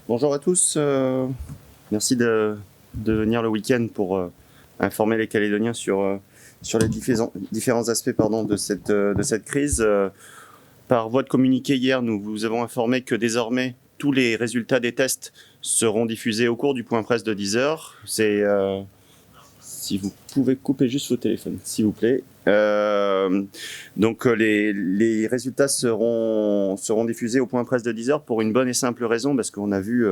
Bonjour à tous, merci de venir le week-end pour informer les Calédoniens sur les différents aspects de cette crise. Par voie de communiqué hier, nous vous avons informé que désormais tous les résultats des tests seront diffusés au cours du point presse de 10 heures. Si vous pouvez couper juste vos téléphones, s'il vous plaît. Donc les résultats seront diffusés au point presse de 10 heures pour une bonne et simple raison, parce qu'on a vu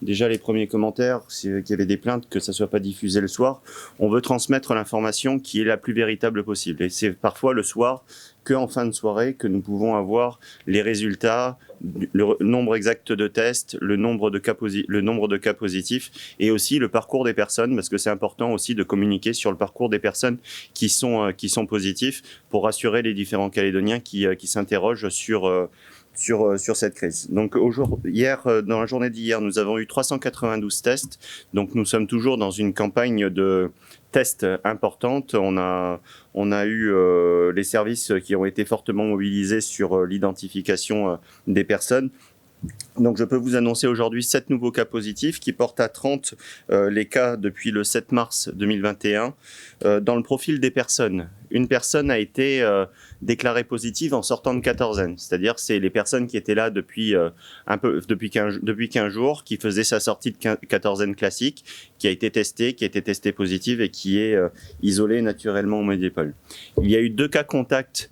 déjà les premiers commentaires qu'il y avait des plaintes que ça soit pas diffusé le soir. On veut transmettre l'information qui est la plus véritable possible, et c'est parfois le soir qu'en fin de soirée que nous pouvons avoir les résultats, le nombre exact de tests, le nombre de cas positifs, et aussi le parcours des personnes, parce que c'est important aussi de communiquer sur le parcours des personnes qui sont positifs, pour rassurer les différents Calédoniens qui s'interrogent sur cette crise. Donc hier, dans la journée d'hier, nous avons eu 392 tests. Donc nous sommes toujours dans une campagne de tests importante. On a eu les services qui ont été fortement mobilisés sur l'identification des personnes. Donc je peux vous annoncer aujourd'hui 7 nouveaux cas positifs qui portent à 30 les cas depuis le 7 mars 2021. Dans le profil des personnes, une personne a été déclarée positive en sortant de quatorzaine, c'est-à-dire c'est les personnes qui étaient là depuis 15 jours, qui faisaient sa sortie de quatorzaine classique, qui a été testée positive et qui est isolée naturellement au Medipol. Il y a eu 2 cas contacts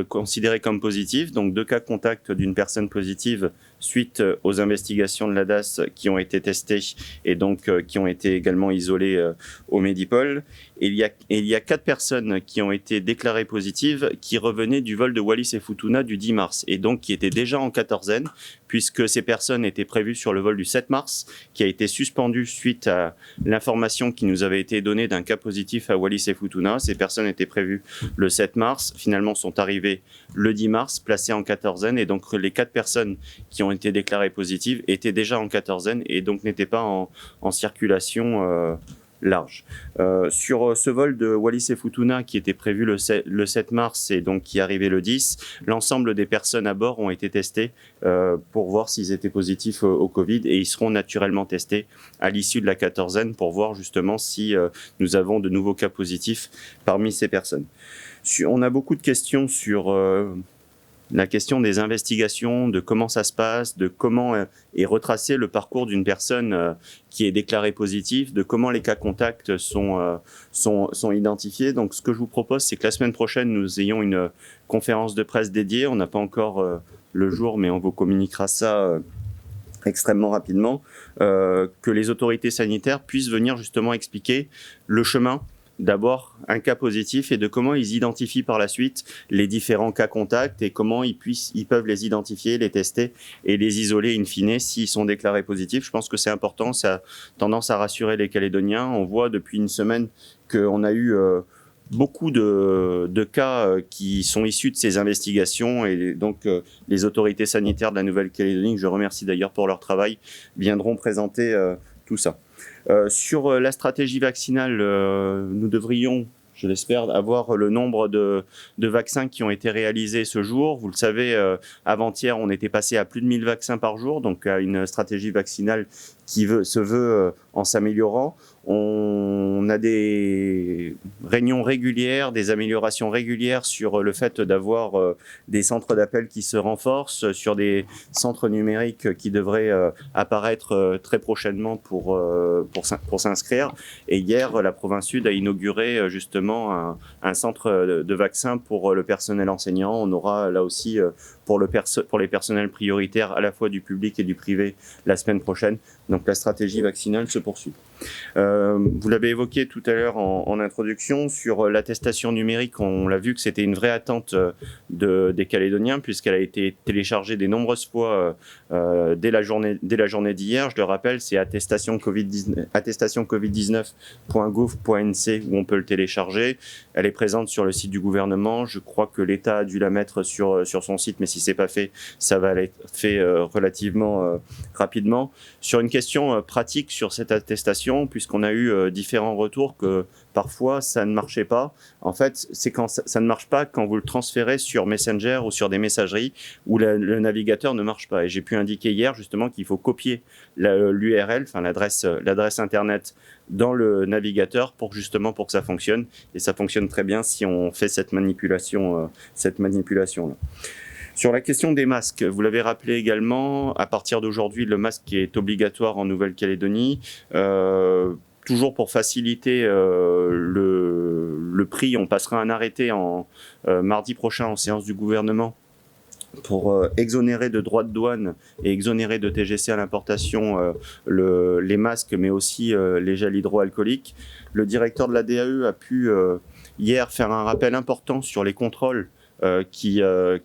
considérés comme positifs, donc 2 cas contacts d'une personne positive suite aux investigations de l'ADAS qui ont été testées et donc qui ont été également isolées au Medipol. Et il y a 4 personnes qui ont été déclarées positives qui revenaient du vol de Wallis et Futuna du 10 mars et donc qui étaient déjà en quatorzaine, puisque ces personnes étaient prévues sur le vol du 7 mars, qui a été suspendu suite à l'information qui nous avait été donnée d'un cas positif à Wallis et Futuna. Ces personnes étaient prévues le 7 mars, finalement sont arrivées le 10 mars, placées en quatorzaine, et donc les 4 personnes qui ont été déclarées positives étaient déjà en quatorzaine et donc n'étaient pas en circulation large. Sur ce vol de Wallis et Futuna qui était prévu le 7 mars et donc qui arrivait le 10, l'ensemble des personnes à bord ont été testées pour voir s'ils étaient positifs au Covid, et ils seront naturellement testés à l'issue de la quatorzaine pour voir justement si nous avons de nouveaux cas positifs parmi ces personnes. On a beaucoup de questions sur la question des investigations, de comment ça se passe, de comment est retracé le parcours d'une personne qui est déclarée positive, de comment les cas contacts sont identifiés. Donc ce que je vous propose, c'est que la semaine prochaine, nous ayons une conférence de presse dédiée. On n'a pas encore le jour, mais on vous communiquera ça extrêmement rapidement, que les autorités sanitaires puissent venir justement expliquer le chemin. D'abord, un cas positif et de comment ils identifient par la suite les différents cas contacts et comment ils peuvent les identifier, les tester et les isoler in fine s'ils sont déclarés positifs. Je pense que c'est important, ça a tendance à rassurer les Calédoniens. On voit depuis une semaine qu'on a eu beaucoup de cas qui sont issus de ces investigations, et donc les autorités sanitaires de la Nouvelle-Calédonie, que je remercie d'ailleurs pour leur travail, viendront présenter tout ça. Sur la stratégie vaccinale, nous devrions, je l'espère, avoir le nombre de vaccins qui ont été réalisés ce jour. Vous le savez, avant-hier, on était passé à plus de 1000 vaccins par jour, donc à une stratégie vaccinale qui se veut en s'améliorant. On a des réunions régulières, des améliorations régulières sur le fait d'avoir des centres d'appel qui se renforcent, sur des centres numériques qui devraient apparaître très prochainement pour s'inscrire. Et hier, la province Sud a inauguré justement un centre de vaccins pour le personnel enseignant. On aura là aussi pour les personnels prioritaires à la fois du public et du privé la semaine prochaine. Donc la stratégie vaccinale se poursuit. Vous l'avez évoqué tout à l'heure en introduction, sur l'attestation numérique, on l'a vu que c'était une vraie attente des Calédoniens, puisqu'elle a été téléchargée de nombreuses fois dès la journée d'hier. Je le rappelle, c'est attestationcovid19.gouv.nc où on peut le télécharger. Elle est présente sur le site du gouvernement. Je crois que l'État a dû la mettre sur son site, mais si c'est pas fait, ça va être fait relativement rapidement. Sur une question pratique sur cette attestation, question, puisqu'on a eu différents retours que parfois ça ne marchait pas. En fait, c'est quand ça ne marche pas quand vous le transférez sur Messenger ou sur des messageries où le navigateur ne marche pas. Et j'ai pu indiquer hier justement qu'il faut copier l'URL, enfin l'adresse internet dans le navigateur pour que ça fonctionne. Et ça fonctionne très bien si on fait cette manipulation là. Sur la question des masques, vous l'avez rappelé également, à partir d'aujourd'hui, le masque est obligatoire en Nouvelle-Calédonie. Toujours pour faciliter le prix, on passera un arrêté mardi prochain en séance du gouvernement pour exonérer de droits de douane et exonérer de TGC à l'importation les masques, mais aussi les gels hydroalcooliques. Le directeur de la DAE a pu hier faire un rappel important sur les contrôles qui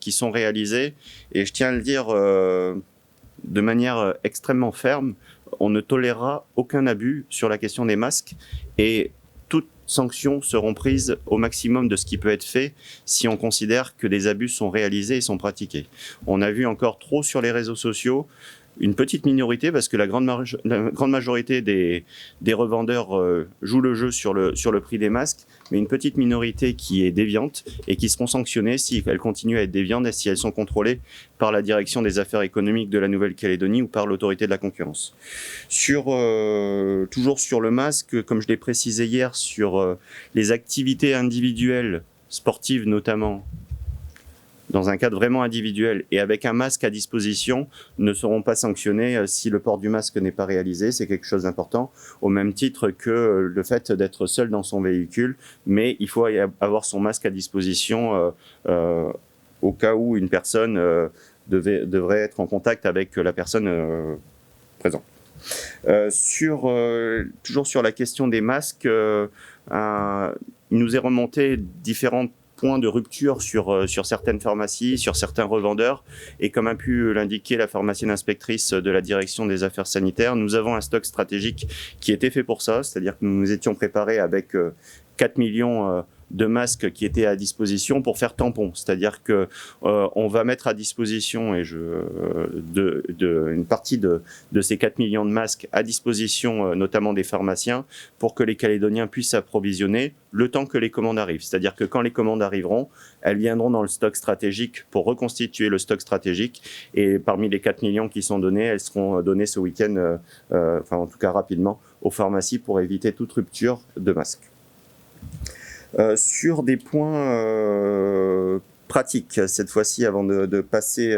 sont réalisés. Et je tiens à le dire de manière extrêmement ferme, on ne tolérera aucun abus sur la question des masques et toutes sanctions seront prises au maximum de ce qui peut être fait si on considère que des abus sont réalisés et sont pratiqués. On a vu encore trop sur les réseaux sociaux une petite minorité, parce que la grande majorité des revendeurs jouent le jeu sur le prix des masques, mais une petite minorité qui est déviante et qui seront sanctionnées si elles continuent à être déviantes et si elles sont contrôlées par la direction des affaires économiques de la Nouvelle-Calédonie ou par l'autorité de la concurrence. Toujours sur le masque, comme je l'ai précisé hier, sur les activités individuelles, sportives notamment, dans un cadre vraiment individuel et avec un masque à disposition, ne seront pas sanctionnés si le port du masque n'est pas réalisé. C'est quelque chose d'important, au même titre que le fait d'être seul dans son véhicule, mais il faut avoir son masque à disposition au cas où une personne devrait être en contact avec la personne présente. Toujours sur la question des masques, il nous est remonté différentes points de rupture sur certaines pharmacies, sur certains revendeurs. Et comme a pu l'indiquer la pharmacienne inspectrice de la direction des affaires sanitaires, nous avons un stock stratégique qui était fait pour ça, c'est-à-dire que nous nous étions préparés avec 4 millions de masques qui étaient à disposition pour faire tampon, c'est-à-dire que on va mettre à disposition une partie de ces 4 millions de masques à disposition notamment des pharmaciens pour que les Calédoniens puissent s'approvisionner le temps que les commandes arrivent. C'est-à-dire que quand les commandes arriveront, elles viendront dans le stock stratégique pour reconstituer le stock stratégique et parmi les 4 millions qui sont donnés, elles seront données ce week-end, enfin en tout cas rapidement, aux pharmacies pour éviter toute rupture de masques. Sur des points pratiques, cette fois-ci, avant de passer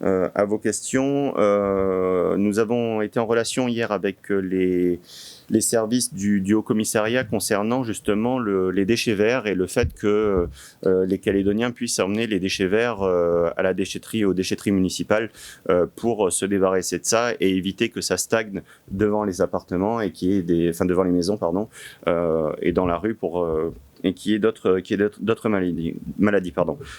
à vos questions, nous avons été en relation hier avec les services du Haut-Commissariat concernant justement les déchets verts et le fait que les Calédoniens puissent emmener les déchets verts à la déchetterie, aux déchetteries municipales pour se débarrasser de ça et éviter que ça stagne devant les appartements et devant les maisons, pardon, et dans la rue et qu'il y ait d'autres maladies.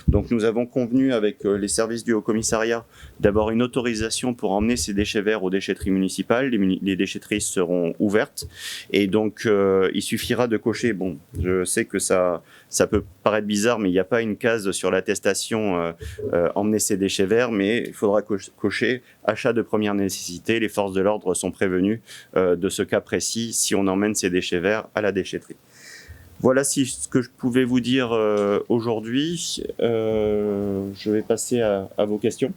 Donc nous avons convenu avec les services du Haut-Commissariat d'avoir une autorisation pour emmener ces déchets verts aux déchetteries municipales. Les déchetteries seront ouvertes et donc il suffira de cocher, bon, je sais que ça peut paraître bizarre, mais il n'y a pas une case sur l'attestation emmener ces déchets verts, mais il faudra cocher achat de première nécessité. Les forces de l'ordre sont prévenues de ce cas précis si on emmène ces déchets verts à la déchetterie. Voilà ce que je pouvais vous dire aujourd'hui. Je vais passer à vos questions.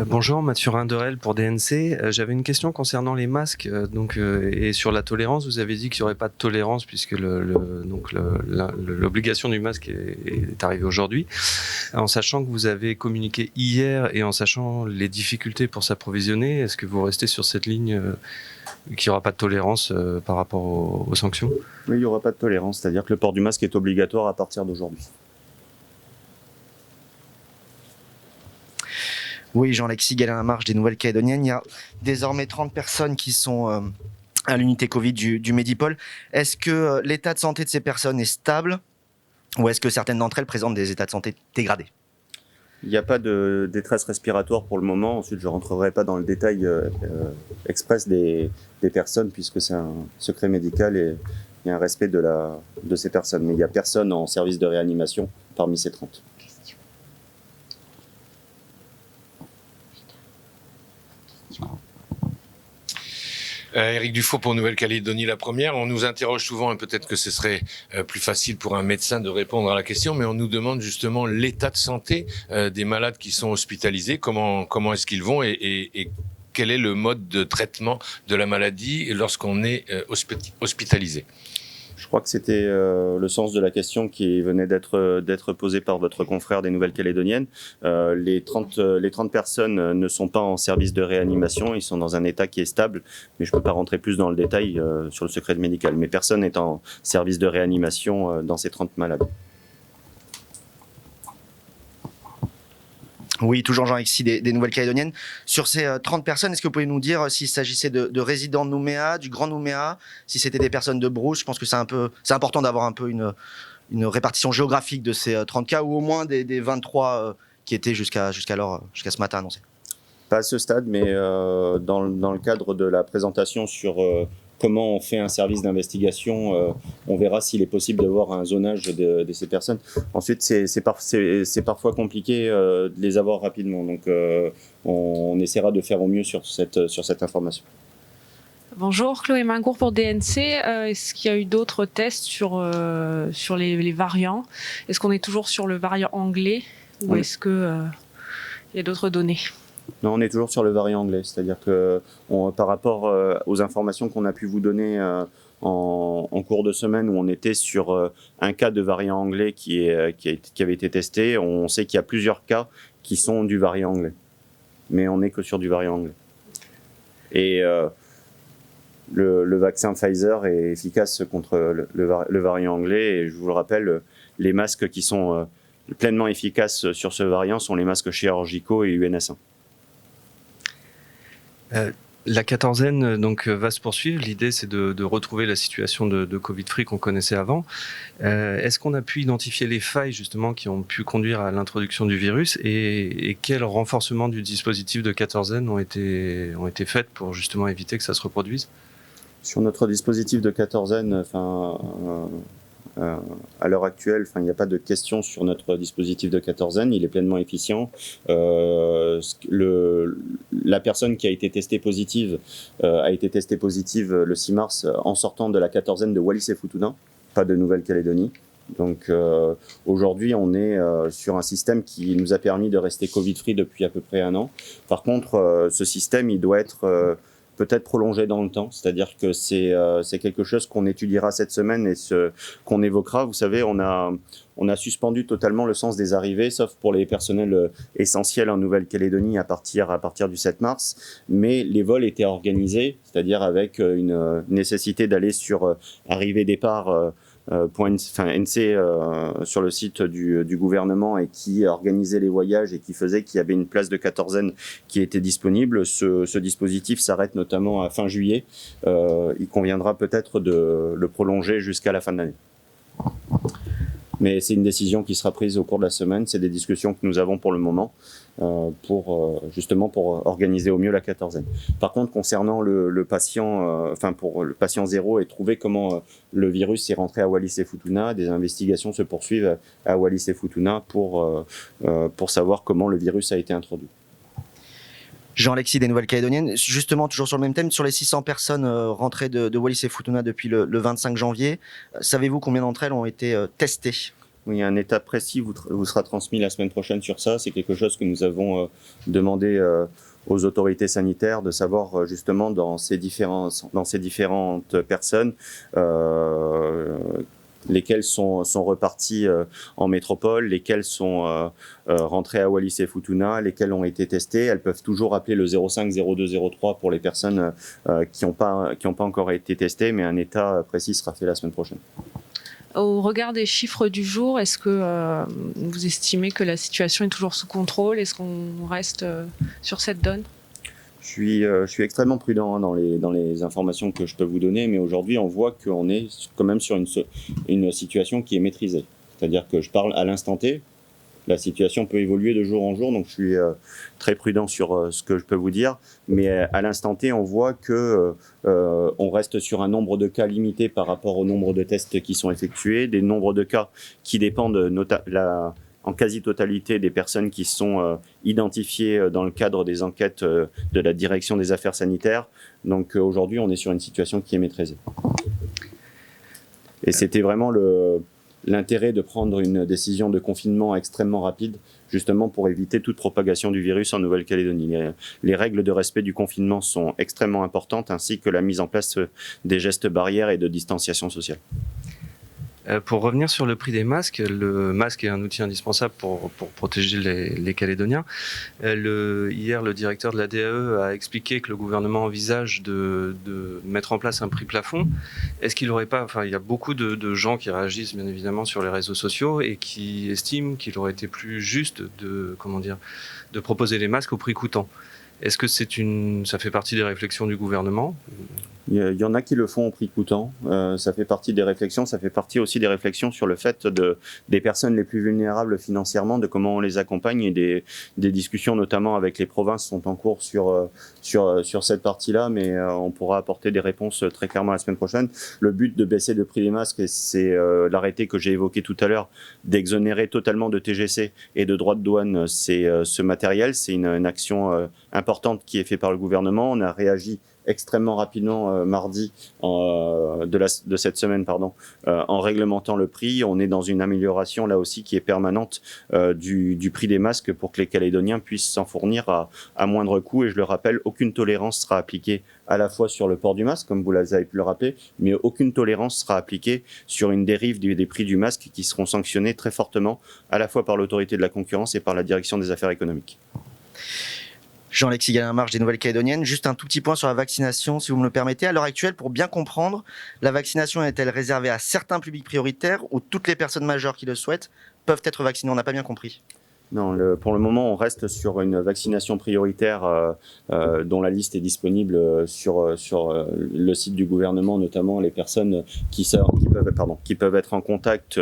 Bonjour, Mathieu Rinderel pour DNC. J'avais une question concernant les masques et sur la tolérance. Vous avez dit qu'il n'y aurait pas de tolérance puisque l'obligation du masque est arrivée aujourd'hui. En sachant que vous avez communiqué hier et en sachant les difficultés pour s'approvisionner, est-ce que vous restez sur cette ligne qu'il n'y aura pas de tolérance par rapport aux sanctions? Oui, il n'y aura pas de tolérance, c'est-à-dire que le port du masque est obligatoire à partir d'aujourd'hui. Oui, Jean-Alexis Galin-Lamarche des Nouvelles-Calédoniennes. Il y a désormais 30 personnes qui sont à l'unité Covid du Medipol. Est-ce que l'état de santé de ces personnes est stable ou est-ce que certaines d'entre elles présentent des états de santé dégradés? Il n'y a pas de détresse respiratoire pour le moment. Ensuite, je ne rentrerai pas dans le détail express des personnes puisque c'est un secret médical et il y a un respect de ces personnes. Mais il n'y a personne en service de réanimation parmi ces 30. Éric Dufault pour Nouvelle-Calédonie, la première. On nous interroge souvent, et peut-être que ce serait plus facile pour un médecin de répondre à la question, mais on nous demande justement l'état de santé des malades qui sont hospitalisés, comment est-ce qu'ils vont et quel est le mode de traitement de la maladie lorsqu'on est hospitalisé. Je crois que c'était le sens de la question qui venait d'être posée par votre confrère des Nouvelles-Calédoniennes. Les 30 personnes ne sont pas en service de réanimation, ils sont dans un état qui est stable, mais je ne peux pas rentrer plus dans le détail sur le secret médical. Mais personne n'est en service de réanimation dans ces 30 malades. Oui, toujours Jean Alexis des Nouvelles-Calédoniennes. Sur ces 30 personnes, est-ce que vous pouvez nous dire s'il s'agissait de résidents de Nouméa, du Grand Nouméa, si c'était des personnes de Brousse? Je pense que c'est important d'avoir un peu une répartition géographique de ces 30 cas, ou au moins des 23 qui étaient jusqu'à ce matin annoncés. Pas à ce stade, mais dans le cadre de la présentation sur comment on fait un service d'investigation, on verra s'il est possible d'avoir un zonage de ces personnes. Ensuite, c'est parfois compliqué de les avoir rapidement, donc on essaiera de faire au mieux sur cette information. Bonjour, Chloé Mingour pour DNC. Est-ce qu'il y a eu d'autres tests sur les variants? Est-ce qu'on est toujours sur le variant anglais ou Oui. est-ce qu'il y a d'autres données? Non, on est toujours sur le variant anglais, c'est-à-dire que par rapport aux informations qu'on a pu vous donner en cours de semaine, où on était sur un cas de variant anglais qui avait été testé, on sait qu'il y a plusieurs cas qui sont du variant anglais, mais on n'est que sur du variant anglais. Et le vaccin Pfizer est efficace contre le variant anglais, et je vous le rappelle, les masques qui sont pleinement efficaces sur ce variant sont les masques chirurgicaux et UNS1. La quatorzaine va se poursuivre. L'idée, c'est de retrouver la situation de Covid-free qu'on connaissait avant. Est-ce qu'on a pu identifier les failles justement qui ont pu conduire à l'introduction du virus et quels renforcements du dispositif de quatorzaine ont été faits pour justement éviter que ça se reproduise? Sur notre dispositif de quatorzaine, à l'heure actuelle, il n'y a pas de questions sur notre dispositif de quatorzaine, il est pleinement efficient. La personne qui a été testée positive le 6 mars en sortant de la quatorzaine de Wallis et Futuna, pas de Nouvelle-Calédonie. Donc aujourd'hui, on est sur un système qui nous a permis de rester Covid-free depuis à peu près 1 an. Par contre, ce système, il doit être peut-être prolongé dans le temps, c'est-à-dire que c'est quelque chose qu'on étudiera cette semaine et qu'on évoquera. Vous savez, on a suspendu totalement le sens des arrivées, sauf pour les personnels essentiels en Nouvelle-Calédonie à partir du 7 mars, mais les vols étaient organisés, c'est-à-dire avec une nécessité d'aller sur arrivée-départ NC sur le site du gouvernement et qui organisait les voyages et qui faisait qu'il y avait une place de quatorzaine qui était disponible. Ce dispositif s'arrête notamment à fin juillet. Il conviendra peut-être de le prolonger jusqu'à la fin de l'année. Mais c'est une décision qui sera prise au cours de la semaine. C'est des discussions que nous avons pour le moment justement pour organiser au mieux la quatorzaine. Par contre, concernant le patient, pour le patient zéro et trouver comment le virus est rentré à Wallis et Futuna, des investigations se poursuivent à Wallis et Futuna pour savoir comment le virus a été introduit. Jean-Alexis des Nouvelles-Calédoniennes, justement toujours sur le même thème, sur les 600 personnes rentrées de Wallis et Futuna depuis le 25 janvier, savez-vous combien d'entre elles ont été testées? Oui, un état précis vous sera transmis la semaine prochaine sur ça. C'est quelque chose que nous avons demandé aux autorités sanitaires de savoir justement dans ces différentes personnes lesquelles sont reparties en métropole, lesquelles sont rentrées à Wallis et Futuna, lesquelles ont été testées. Elles peuvent toujours appeler le 05 02 03 pour les personnes qui n'ont pas encore été testées, mais un état précis sera fait la semaine prochaine. Au regard des chiffres du jour, est-ce que vous estimez que la situation est toujours sous contrôle? Est-ce qu'on reste sur cette donne? Je suis extrêmement prudent dans les informations que je peux vous donner, mais aujourd'hui on voit qu'on est quand même sur une situation qui est maîtrisée. C'est-à-dire que je parle à l'instant T. La situation peut évoluer de jour en jour, donc je suis très prudent sur ce que je peux vous dire. Mais à l'instant T, on voit que on reste sur un nombre de cas limité par rapport au nombre de tests qui sont effectués, des nombres de cas qui dépendent en quasi-totalité des personnes qui sont identifiées dans le cadre des enquêtes de la direction des affaires sanitaires. Donc aujourd'hui, on est sur une situation qui est maîtrisée. Et c'était vraiment l'intérêt de prendre une décision de confinement extrêmement rapide, justement pour éviter toute propagation du virus en Nouvelle-Calédonie. Les règles de respect du confinement sont extrêmement importantes, ainsi que la mise en place des gestes barrières et de distanciation sociale. Pour revenir sur le prix des masques, le masque est un outil indispensable pour protéger les Calédoniens. Hier, le directeur de la DAE a expliqué que le gouvernement envisage de mettre en place un prix plafond. Est-ce qu'il n'aurait pas, enfin, il y a beaucoup de gens qui réagissent bien évidemment sur les réseaux sociaux et qui estiment qu'il aurait été plus juste de proposer les masques au prix coûtant. Est-ce que ça fait partie des réflexions du gouvernement ? Il y en a qui le font au prix coûtant. Ça fait partie des réflexions. Ça fait partie aussi des réflexions sur le fait des personnes les plus vulnérables financièrement, de comment on les accompagne, et des discussions notamment avec les provinces sont en cours sur cette partie-là, mais on pourra apporter des réponses très clairement la semaine prochaine. Le but de baisser le prix des masques, c'est l'arrêté que j'ai évoqué tout à l'heure, d'exonérer totalement de TGC et de droits de douane ce matériel. C'est une action importante qui est faite par le gouvernement. On a réagi extrêmement rapidement mardi de cette semaine, en réglementant le prix. On est dans une amélioration là aussi qui est permanente du prix des masques pour que les Calédoniens puissent s'en fournir à moindre coût. Et je le rappelle, aucune tolérance sera appliquée à la fois sur le port du masque, comme vous avez pu le rappeler, mais aucune tolérance sera appliquée sur une dérive des prix du masque qui seront sanctionnés très fortement à la fois par l'autorité de la concurrence et par la direction des affaires économiques. Jean-Alexis Galin-Marche des Nouvelles-Calédoniennes. Juste un tout petit point sur la vaccination, si vous me le permettez. À l'heure actuelle, pour bien comprendre, la vaccination est-elle réservée à certains publics prioritaires ou toutes les personnes majeures qui le souhaitent peuvent être vaccinées ? On n'a pas bien compris. Non, pour le moment, on reste sur une vaccination prioritaire dont la liste est disponible sur le site du gouvernement, notamment les personnes qui peuvent être en contact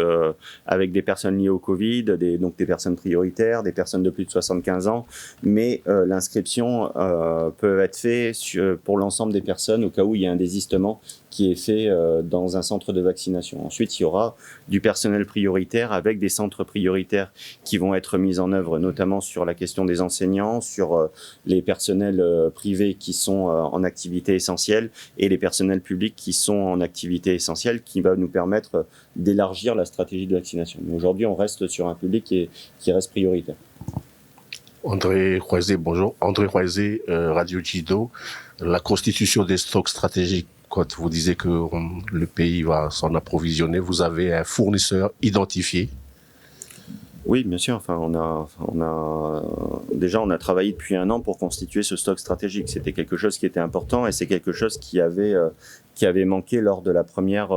avec des personnes liées au Covid, donc des personnes prioritaires, des personnes de plus de 75 ans, mais l'inscription peut être faite pour l'ensemble des personnes au cas où il y a un désistement qui est fait dans un centre de vaccination. Ensuite, il y aura du personnel prioritaire avec des centres prioritaires qui vont être mis en œuvre, notamment sur la question des enseignants, sur les personnels privés qui sont en activité essentielle et les personnels publics qui sont en activité essentielle, qui va nous permettre d'élargir la stratégie de vaccination. Mais aujourd'hui, on reste sur un public qui reste prioritaire. André Croisé, bonjour. André Croisé, Radio Jido. La constitution des stocks stratégiques, quand vous disiez que le pays va s'en approvisionner, vous avez un fournisseur identifié? Oui, bien sûr. Enfin, on a travaillé depuis 1 an pour constituer ce stock stratégique. C'était quelque chose qui était important et c'est quelque chose qui avait manqué lors de la première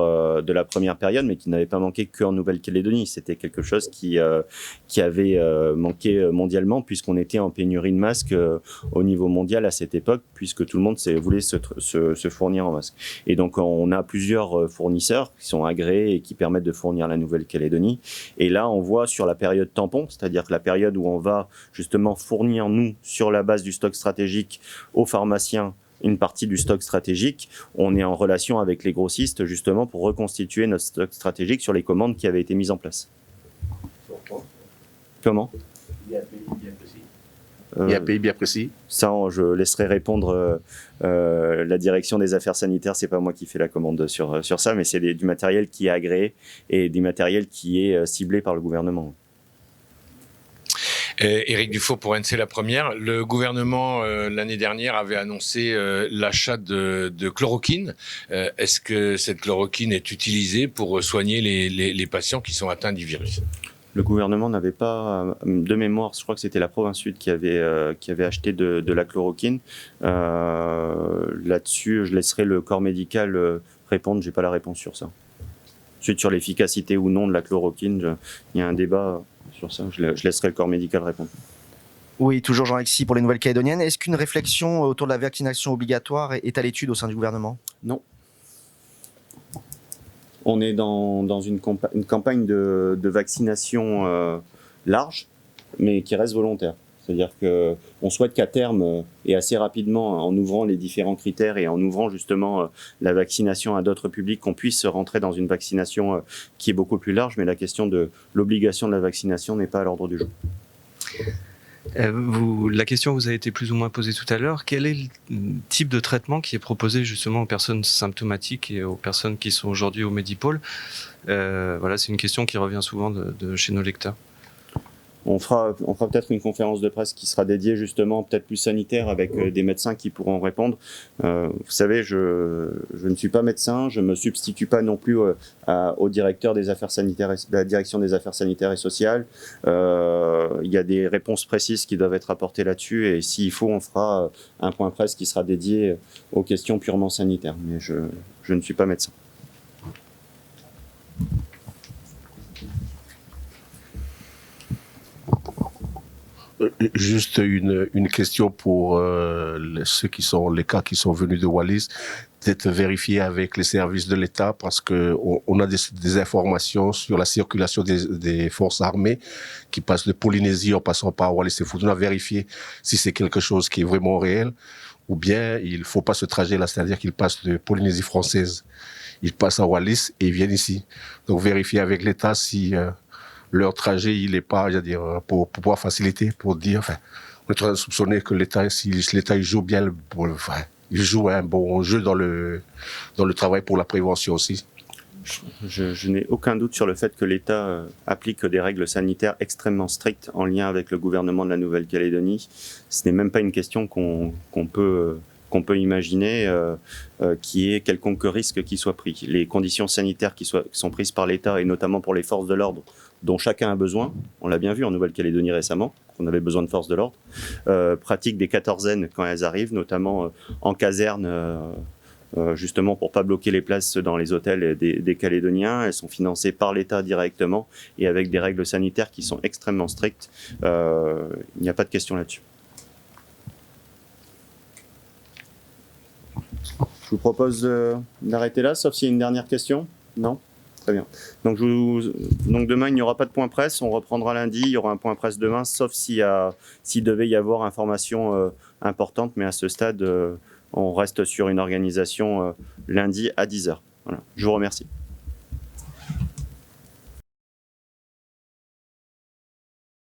période, mais qui n'avait pas manqué qu'en Nouvelle-Calédonie. C'était quelque chose qui avait manqué mondialement, puisqu'on était en pénurie de masques au niveau mondial à cette époque, puisque tout le monde voulait se fournir en masques. Et donc, on a plusieurs fournisseurs qui sont agréés et qui permettent de fournir la Nouvelle-Calédonie. Et là, on voit sur la période tampon, c'est-à-dire que la période où on va justement fournir, nous, sur la base du stock stratégique, aux pharmaciens, une partie du stock stratégique, on est en relation avec les grossistes justement pour reconstituer notre stock stratégique sur les commandes qui avaient été mises en place. Comment ? Il y a un pays bien précis. Il y a un pays bien précis. Ça, je laisserai répondre la direction des affaires sanitaires. C'est pas moi qui fais la commande sur ça, mais c'est du matériel qui est agréé et du matériel qui est ciblé par le gouvernement. Éric Dufault pour NC La Première. Le gouvernement, l'année dernière, avait annoncé l'achat de chloroquine. Est-ce que cette chloroquine est utilisée pour soigner les patients qui sont atteints du virus ? Le gouvernement n'avait pas, de mémoire, je crois que c'était la province sud qui avait acheté de la chloroquine. Là-dessus, je laisserai le corps médical répondre, j'ai pas la réponse sur ça. Ensuite, sur l'efficacité ou non de la chloroquine, il y a un débat sur ça, je laisserai le corps médical répondre. Oui, toujours Jean-Alexis pour les Nouvelles-Calédoniennes. Est-ce qu'une réflexion autour de la vaccination obligatoire est à l'étude au sein du gouvernement ? Non. On est dans une campagne de vaccination large, mais qui reste volontaire. C'est-à-dire qu'on souhaite qu'à terme, et assez rapidement, en ouvrant les différents critères et en ouvrant justement la vaccination à d'autres publics, qu'on puisse rentrer dans une vaccination qui est beaucoup plus large, mais la question de l'obligation de la vaccination n'est pas à l'ordre du jour. La question vous a été plus ou moins posée tout à l'heure. Quel est le type de traitement qui est proposé justement aux personnes symptomatiques et aux personnes qui sont aujourd'hui au Medipôle? Voilà, c'est une question qui revient souvent de chez nos lecteurs. On fera peut-être une conférence de presse qui sera dédiée justement, peut-être plus sanitaire, avec des médecins qui pourront répondre. Vous savez, je ne suis pas médecin, je ne me substitue pas non plus au directeur des affaires sanitaires, de la direction des affaires sanitaires et sociales. Il y a des réponses précises qui doivent être apportées là-dessus, et s'il faut, on fera un point presse qui sera dédié aux questions purement sanitaires. Mais je ne suis pas médecin. Juste une question pour les cas qui sont venus de Wallis, d'être vérifiés avec les services de l'État, parce que on a des informations sur la circulation des forces armées qui passent de Polynésie en passant par Wallis et Futuna. Vérifier si c'est quelque chose qui est vraiment réel, ou bien il faut pas ce trajet-là, c'est-à-dire qu'ils passent de Polynésie française, ils passent à Wallis et ils viennent ici. Donc vérifier avec l'État si leur trajet, il est pas, je veux dire, pour pouvoir faciliter, pour dire, enfin, on est en train de soupçonner que l'État, si l'État il joue bien, il joue un bon jeu dans le travail pour la prévention aussi. Je n'ai aucun doute sur le fait que l'État applique des règles sanitaires extrêmement strictes en lien avec le gouvernement de la Nouvelle-Calédonie. Ce n'est même pas une question qu'on peut imaginer qu'il y ait quelconque risque qui soit pris. Les conditions sanitaires qui sont prises par l'État, et notamment pour les forces de l'ordre, dont chacun a besoin, on l'a bien vu en Nouvelle-Calédonie récemment, qu'on avait besoin de forces de l'ordre, pratiquent des quatorzaines quand elles arrivent, notamment en caserne, justement pour pas bloquer les places dans les hôtels des Calédoniens. Elles sont financées par l'État directement et avec des règles sanitaires qui sont extrêmement strictes. Il n'y a pas de question là-dessus. Je vous propose d'arrêter là, sauf s'il y a une dernière question. Non ? Très bien. Donc demain, il n'y aura pas de point presse. On reprendra lundi. Il y aura un point presse demain, sauf s'il devait y avoir information importante. Mais à ce stade, on reste sur une organisation lundi à 10h. Voilà. Je vous remercie.